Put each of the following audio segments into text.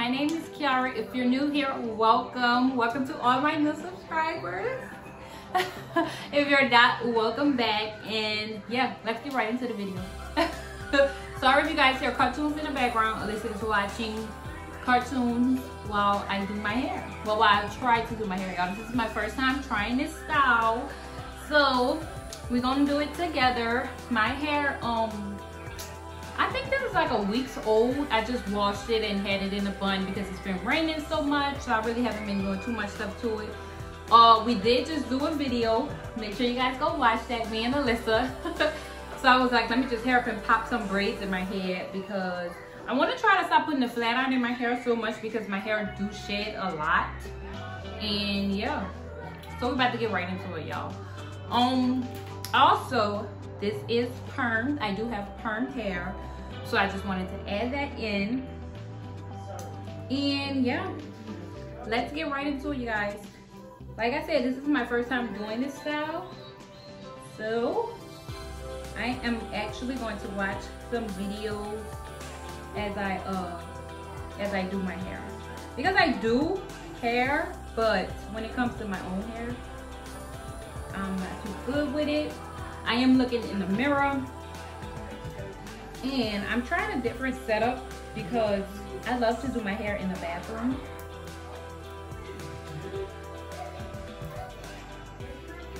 my name is Kiara. If you're new here, welcome. Welcome to all my new subscribers. If you're not, welcome back. And yeah, let's get right into the video. Sorry if you guys hear cartoons in the background. Alyssa is watching cartoons while I do my hair. Well, while I try to do my hair, y'all. This is my first time trying this style. So we're gonna do it together. My hair, I think this is like a week's old. I just washed it and had it in a bun because it's been raining so much. So I really haven't been doing too much stuff to it. We did just do a video. Make sure you guys go watch that, me and Alyssa. So I was like, let me just hurry up and pop some braids in my head because I want to try to stop putting the flat iron in my hair so much because my hair do shed a lot. And yeah, so we're about to get right into it, y'all. Also, this is permed. I do have permed hair, so I just wanted to add that in. And yeah, let's get right into it, you guys. Like I said, this is my first time doing this style, so I am actually going to watch some videos as I do my hair, because I do hair, but when it comes to my own hair, I'm not too good with it. I am looking in the mirror and I'm trying a different setup because I love to do my hair in the bathroom.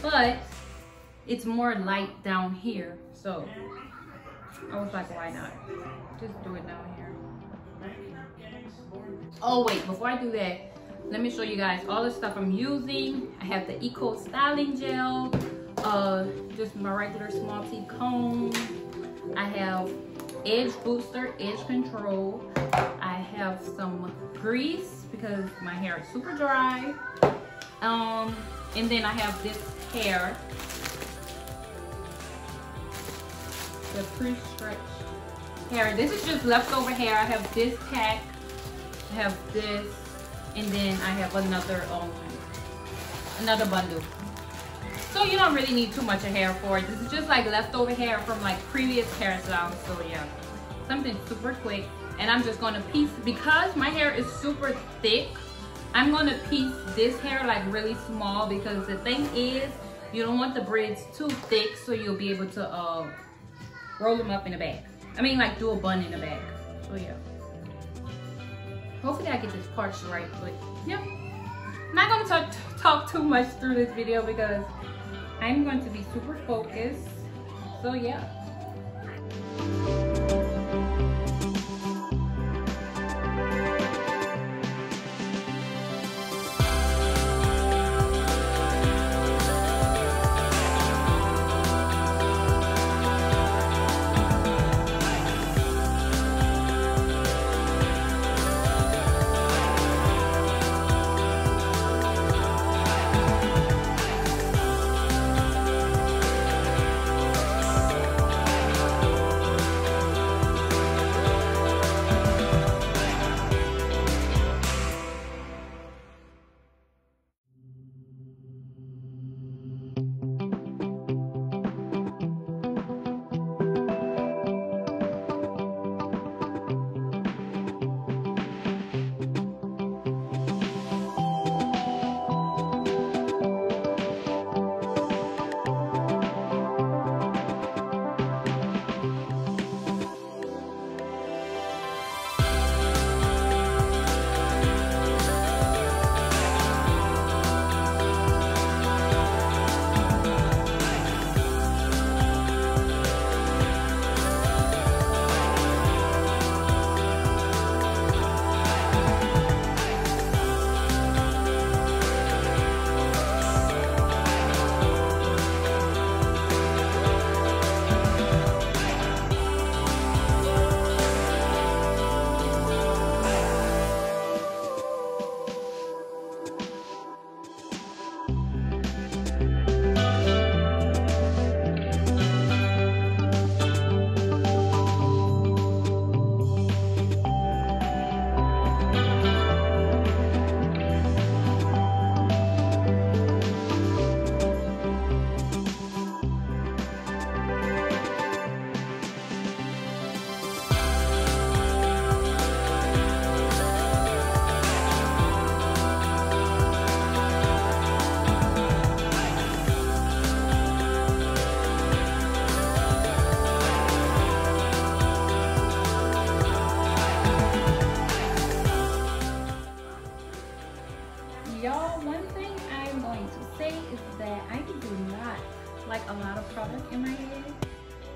But it's more light down here, so I was like, why not? Just do it down here. Oh wait, before I do that, let me show you guys all the stuff I'm using. I have the Eco Styling Gel, just my regular small T comb. I have Edge Booster, Edge Control. I have some grease because my hair is super dry. And then I have this hair, the pre-stretched hair. This is just leftover hair. I have this pack, I have this, and then I have another bundle. So you don't really need too much of hair for it. This is just like leftover hair from like previous hairstyles. So yeah, something super quick. And I'm just gonna piece, because my hair is super thick, I'm gonna piece this hair like really small, because the thing is, you don't want the braids too thick, so you'll be able to roll them up in the back. I mean, like do a bun in the back. So yeah. Hopefully I get this parched right, but yeah. I'm not gonna talk too much through this video because I'm going to be super focused. So yeah. y'all, one thing I'm going to say is that I do not like a lot of product in my head.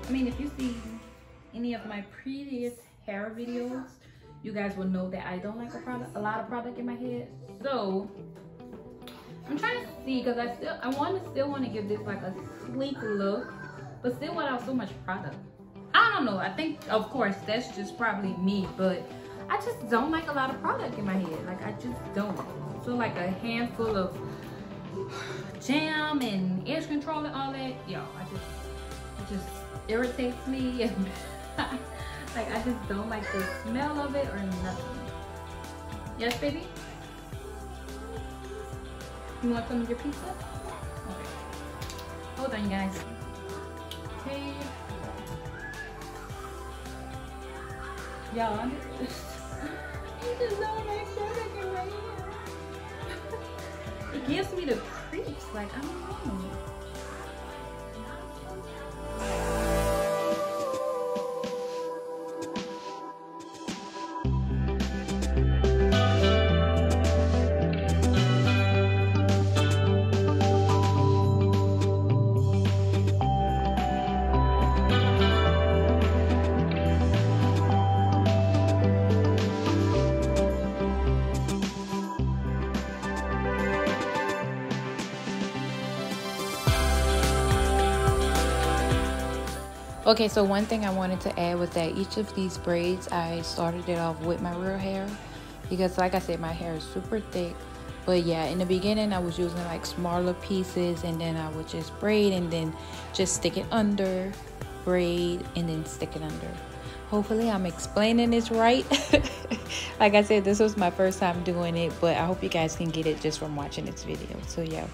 I mean, if you see any of my previous hair videos, you guys will know that I don't like a lot of product in my head. So I'm trying to see, because I still want to give this like a sleek look, but still without so much product. I don't know. I think, of course, that's just probably me, but I just don't like a lot of product in my head. Like, I just don't. So like a handful of jam and edge control and all that, yo, it just irritates me, and like I just don't like the smell of it or nothing. Yes, baby? You want some of your pizza? Okay. Hold on, guys. Okay. Y'all, I just don't like product in my hair. It gives me the creeps, like, I don't know. Okay, so one thing I wanted to add was that each of these braids, I started it off with my real hair, because like I said, my hair is super thick. But yeah, in the beginning I was using like smaller pieces, and then I would just braid and then just stick it under, braid, and then stick it under. Hopefully I'm explaining this right. Like I said, this was my first time doing it, but I hope you guys can get it just from watching this video. So yeah.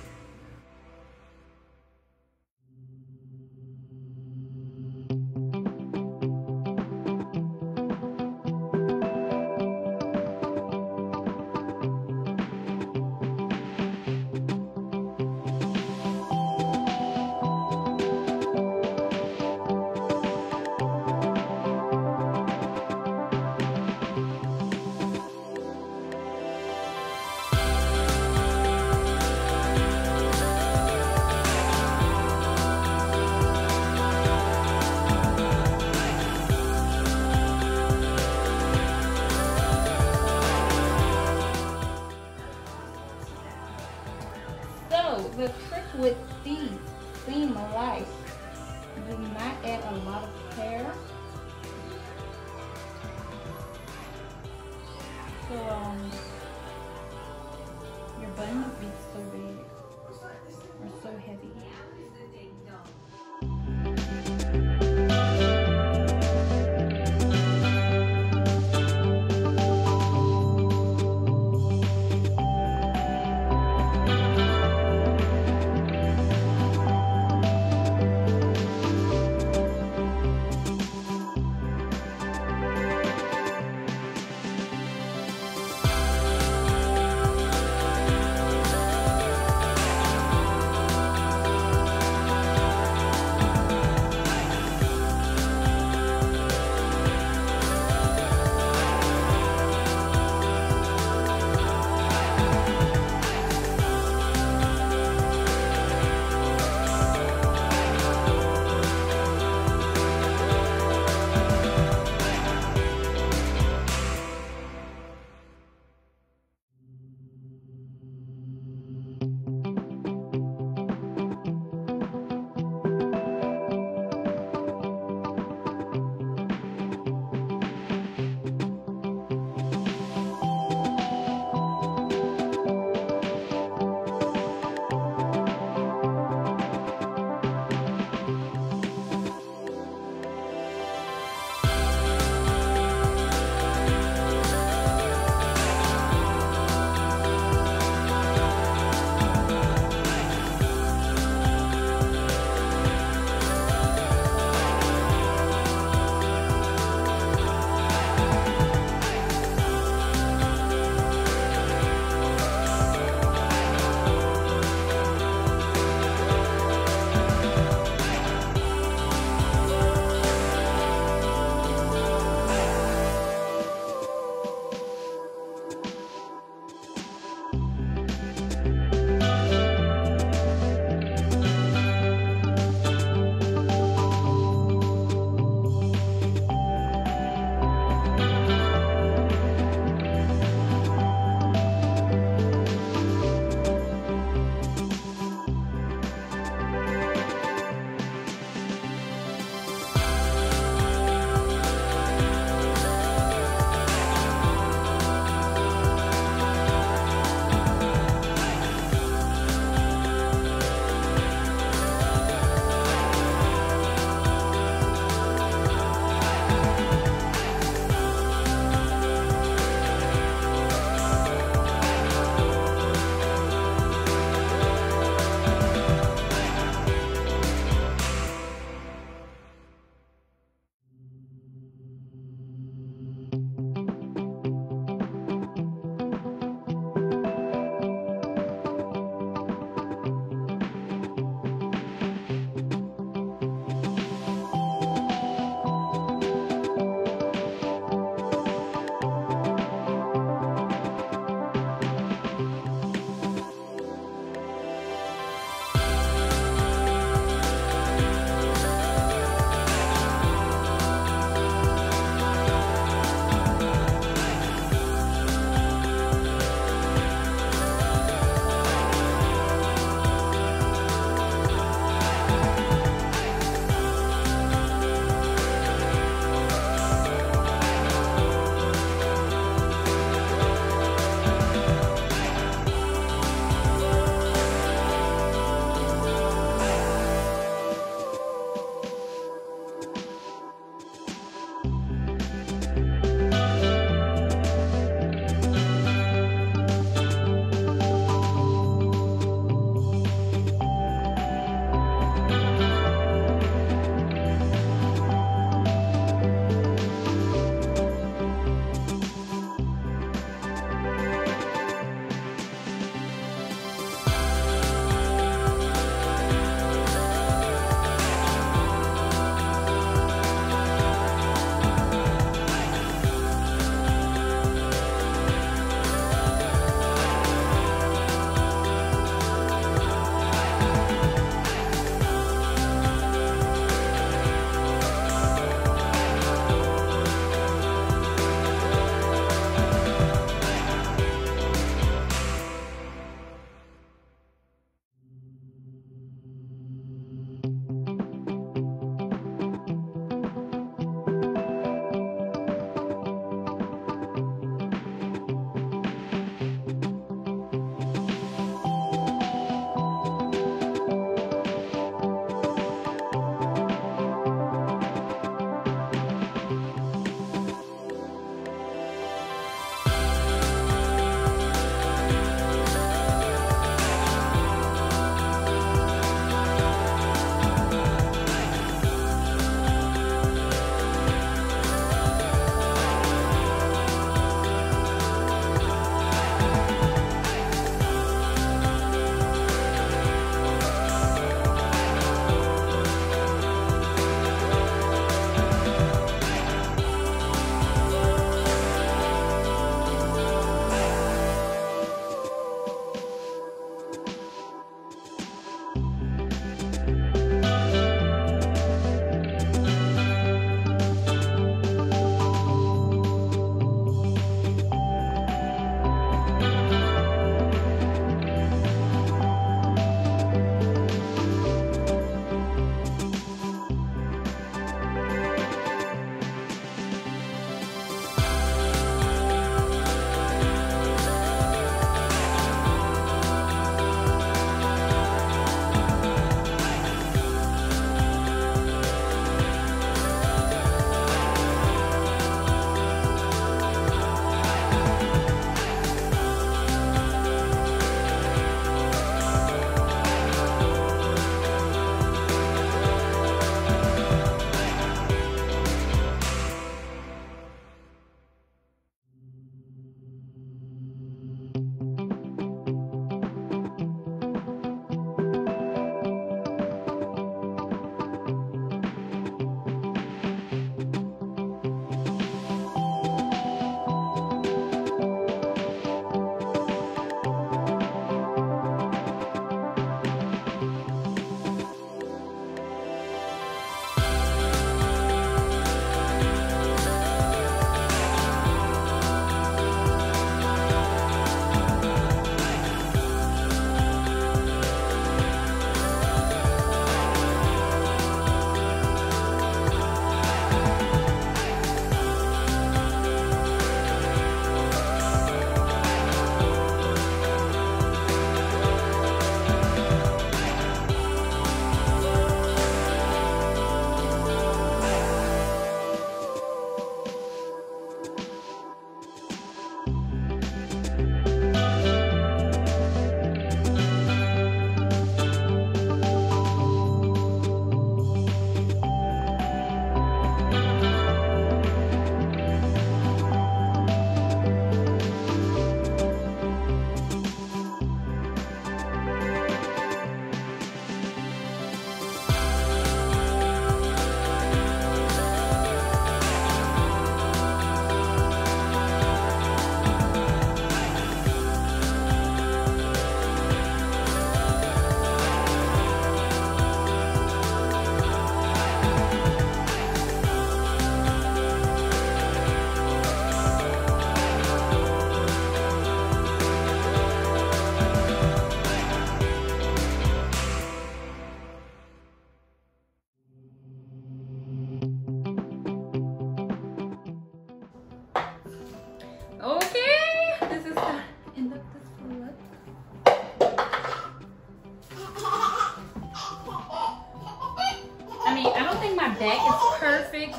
The trick with these seam alike, do not add a lot of hair. So your bun must be so big or so heavy.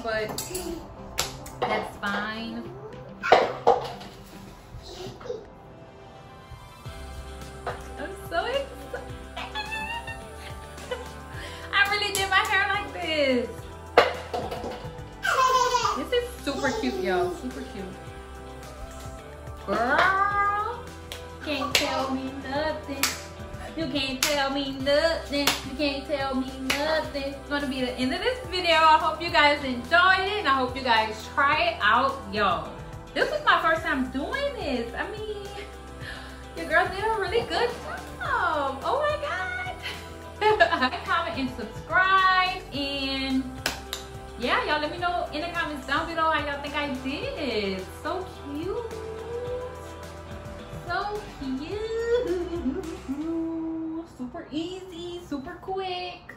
but that's fine. I'm so excited. I really did my hair like this. This is super cute, y'all. Super cute. Girl, can't tell me nothing. You can't tell me nothing. You can't tell me nothing. It's gonna be the end of this video. I hope you guys enjoyed it, and I hope you guys try it out, y'all. This was my first time doing this. I mean, your girl did a really good job. Oh my god. Like, comment, and subscribe, and yeah, y'all let me know in the comments down below how y'all think I did. So cute. So cute. Super easy, super quick.